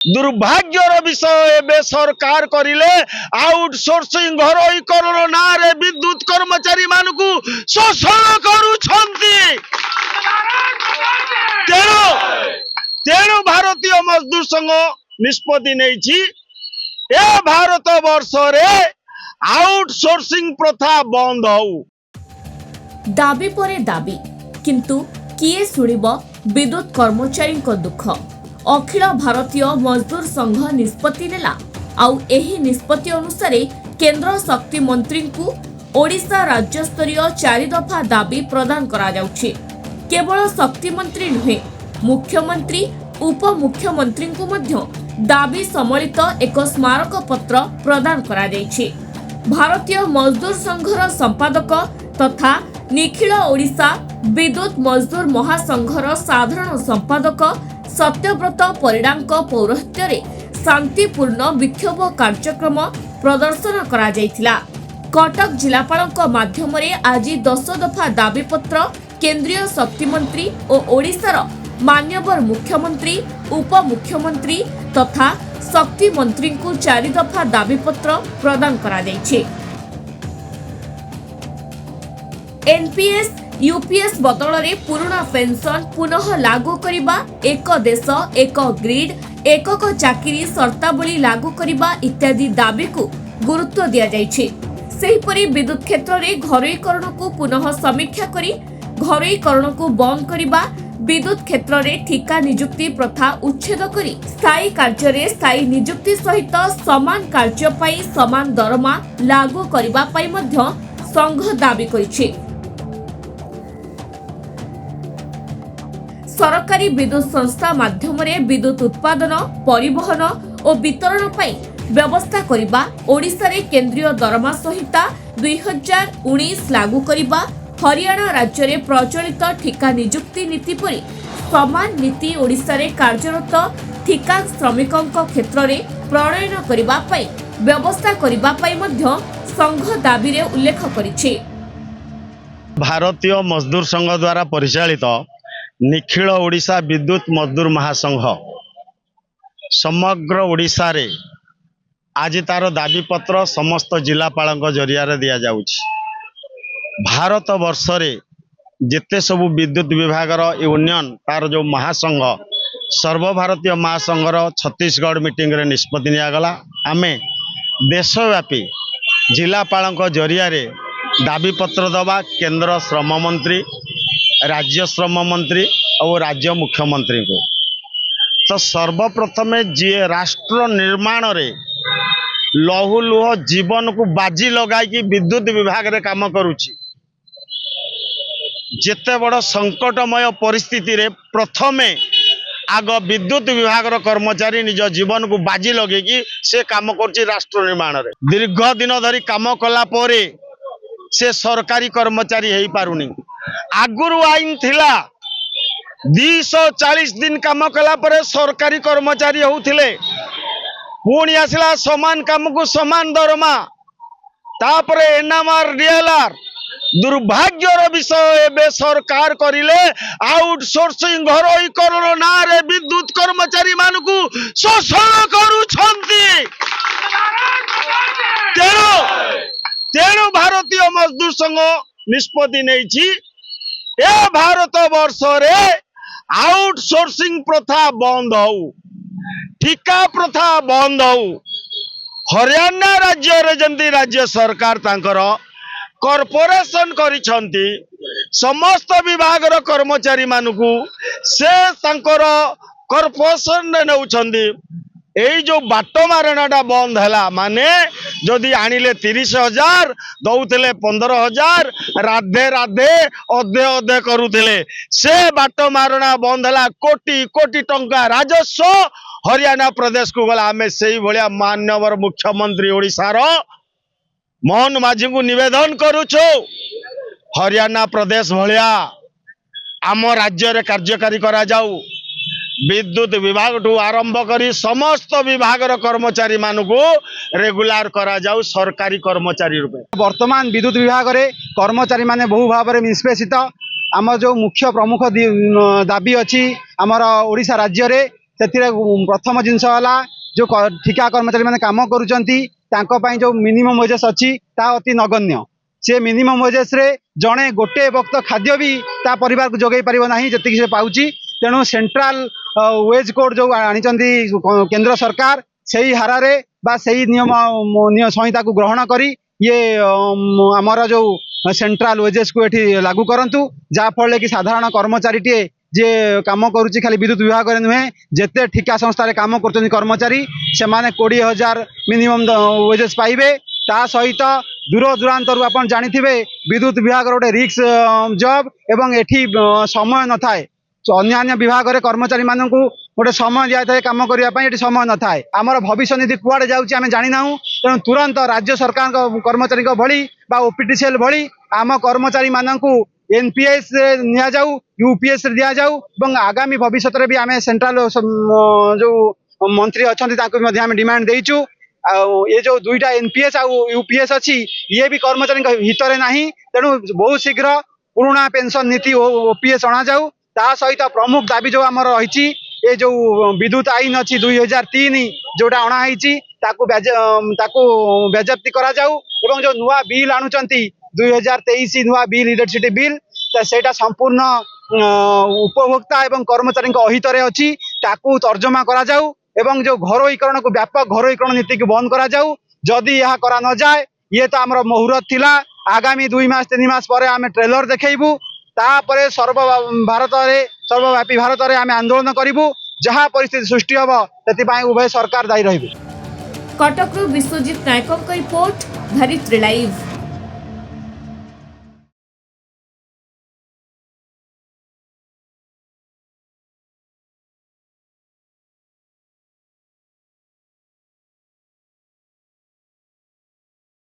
दुर्भाग्यर विषय एवं सरकार करिले आउटसोर्सिंग घरोईकरण नारे विद्युत कर्मचारी मानकु शोषण करुछंती। तेणु भारतीय मजदूर संघ निष्पत्ति नहीं ए भारत वर्ष रे आउटसोर्सिंग प्रथा बंद हो। दाबी परे दाबी किंतु किए सुनिब विद्युत कर्मचारी दुख। अखिल भारतीय मजदूर संघ निष्पत्ति नेला आउ एही निष्पत्ति अनुसार केंद्र शक्ति मंत्री को ओडिशा राज्य स्तरीय 4 दफा दाबी प्रदान करा जाउछि। केवल शक्ति मंत्री नुहे मुख्यमंत्री उपमुख्यमंत्री को मध्य दाबी सम्मिलित एक स्मारक पत्र प्रदान करा जाइछि। भारतीय मजदूर संघर संपादक तथा निखिल ओडिशा विद्युत मजदूर महासंघर साधारण संपादक सत्यव्रत परिडांक पौरोहित्य रे शांतिपूर्ण विक्षोभ कार्यक्रम प्रदर्शन करा जायतिला। कटक जिलापालक माध्यम रे आज 10 दफा दाबी पत्र केंद्रीय शक्ति मंत्री और ओडिशार मान्यवर मुख्यमंत्री उपमुख्यमंत्री तथा शक्ति मंत्री को 4 दफा दाबी पत्र प्रदान करा जायछि। एनपीएस यूपीएस बदल रे पुराना पेंशन पुनः लागू करिबा, एक देश एक ग्रिड एकक चाकरी शर्तावली लागू करिबा इत्यादि दाबी को गुरुत्व दिया जायछि। सेहिपरि विद्युत क्षेत्र रे घरोईकरण को पुनः समीक्षा करी घरोईकरण को बंद करिबा, विद्युत क्षेत्र रे ठिका नियुक्ति प्रथा उच्छेद करी स्थायी कार्य रे स्थायी नियुक्ति सहित समान कार्य पाई समान दरमा लागू करिबा पाई मध्य संघ दाबी करिछि। सरकारी विद्युत संस्था माध्यम रे विद्युत उत्पादन परिवहन और वितरण पाई व्यवस्था करिबा, ओडिशा रे केंद्रीय दरमा संहिता 2019 लागू करिबा, हरियाणा राज्य रे प्रचलित ठिका नियुक्ति नीति परि समान नीति ओडिशा रे कार्यरत ठिका श्रमिकों क्षेत्र रे प्रणयन करिबा पाई व्यवस्था करिबा पाई मध्य संघ दाबी रे उल्लेख करिछि। भारतीय मजदूर संघ द्वारा परिचालित निखिल ओडिशा विद्युत मजदूर महासंघ समग्र ओडिशा रे आज तार दाबी पत्र समस्त जिलापाल जरिया दिया जाउछि। भारत वर्ष रे जेते सबु विद्युत विभाग यूनियन तार जो महासंघ सर्वभारतीय महासंघर छत्तीसगढ़ मीटिंग रे निष्पत्ति नियागला। आमे देशव्यापी जिलापाल जरिया रे दाबी पत्र दबा केंद्र श्रम मंत्री राज्य श्रम मंत्री और राज्य मुख्यमंत्री को। तो सर्वप्रथम जी राष्ट्र निर्माण रे लहुलुह जीवन को बाजी लगाई विद्युत विभाग रे काम करुछि, जेते बड़ संकटमय परिस्थिति रे प्रथमे आग विद्युत विभाग रो कर्मचारी निज जीवन को बाजी लगे से काम करछि राष्ट्र निर्माण रे। दीर्घ दिन धरी काम कला परे से सरकारी कर्मचारी हेई पारुनी। आगुरु आईन थिला 240 दिन काम कला परे सरकारी कर्मचारी होउथिले, पुणी आसिला समान काम को समान दरमा, तापरे एनएमआर डीएलआर। दुर्भाग्यर विषय एवं सरकार करिले आउटसोर्सिंग घरोईकरण नारे विद्युत कर्मचारी मानकु शोषण करुछंती। तेणु भारतीय मजदूर संघ निष्पत्ति नहीं ए भारत वर्ष रे आउटसोर्सिंग प्रथा बंद हो, ठिका प्रथा बंद हो। हरियाणा राज्य रे जंती राज्य सरकार तांकर कॉर्पोरेशन करिछंती समस्त विभाग रो कर्मचारी मानकु से तांकर कॉर्पोरेशन ने नउछंती। एई जो बाट मारणाटा बंद हैला माने जदि आनिले 30,000 दउथिले 15,000 राधे राधे अधे अधे करुथिले, से बाट मारणा बंद हैला। कोटी कोटी टंका राजस्व हरियाणा प्रदेश को गला। आमे सेही भलिया मान्यवर मुख्यमंत्री ओडिशार मोहन माझी को निवेदन करुछु, हरियाणा प्रदेश भलिया आम राज्य रे कार्यकारी करा जाऊ। विद्युत विभाग ठू आरंभ करी समस्त विभाग कर्मचारी मानकु रेगुलार करा जाऊ सरकारी कर्मचारी रूपे। वर्तमान विद्युत विभाग रे कर्मचारी माने बहु भाव में निष्पेषित। आम जो मुख्य प्रमुख दाबी अच्छी आमर ओडिशा राज्य रे ସେଥିରେ ପ୍ରଥମ ଜିନିଷ ହେଲା जो ठिका कर्मचारी मैंने काम करुँच जो मिनिमम वेजेस अच्छी ता अति नगण्य से मिनिमम वेजेस रे जड़े गोटे वक्त खाद्य भी ता परिवार को जोगई पार ना जी से पाँच तेणु सेंट्रल वेज कोड जो आनी केंद्र सरकार से ही हारे बा सही नियम संहिता को ग्रहण करी ये आमर जो सेंट्रल वेजेस को ये लागू करंतु जहाँफल कि साधारण कर्मचारी टे जे काम करुच्ची खाली विद्युत विभाग में नुहे जिते ठिका संस्था काम कर कर्मचारी से 20,000 मिनिमम वेजेस पाइबे ता सहित दूर दूरांत आप जानी विद्युत विभाग गोटे रिक्स जॉब एवं एठी समय न थाए अन्य विभाग में कर्मचारी मानू गोटे समय दिया था कम करने समय न थाए आमर भविष्य निधि कुआड़े जाऊँगी आम जाना तेणु तुरंत राज्य सरकार कर्मचारी भली बा ओपीटीसीएल भली आम कर्मचारी मानू एनपीएस नि जाऊ यूपीएस दि जाऊ और आगामी भविष्य में भी आम सेंट्रल जो मंत्री अच्छा आम डिमांड देचु ये जो दुईटा एनपीएस आ यूपीएस अच्छी ये भी कर्मचारी हित में ना तेणु बहुत शीघ्र पुराणा पेंशन नीति ओपीएस अणा जाऊ ता सहित प्रमुख दाबी जो आमर रही ये जो विद्युत आईन अच्छी 2003 जोटा अणाई बेजप्ती करा जाऊ एवं जो नुआ बिल आणुचंती 2023 नुआ बिल इलेक्ट्रिसिटी बिल सेटा संपूर्ण उपभोक्ता एवं कर्मचारी अहित अच्छी ताकू तर्जमा करा जाऊ एवं जो घरोईकरण को व्यापक घरोईकरण नीति को बंद करा जाऊ जदि यह करा न जाए ये तो आमर मुहूर्त थिला आगामी 2 मास 3 मास पर आम ट्रेलर देखैबू तापरे सर्वव्यापी भारत में आम आंदोलन करूँ जहाँ परिस्थिति सृष्टि हम से उभय सरकार दायी रही। कटकरू विश्वजीत नायकों रिपोर्ट धरित्री लाइव।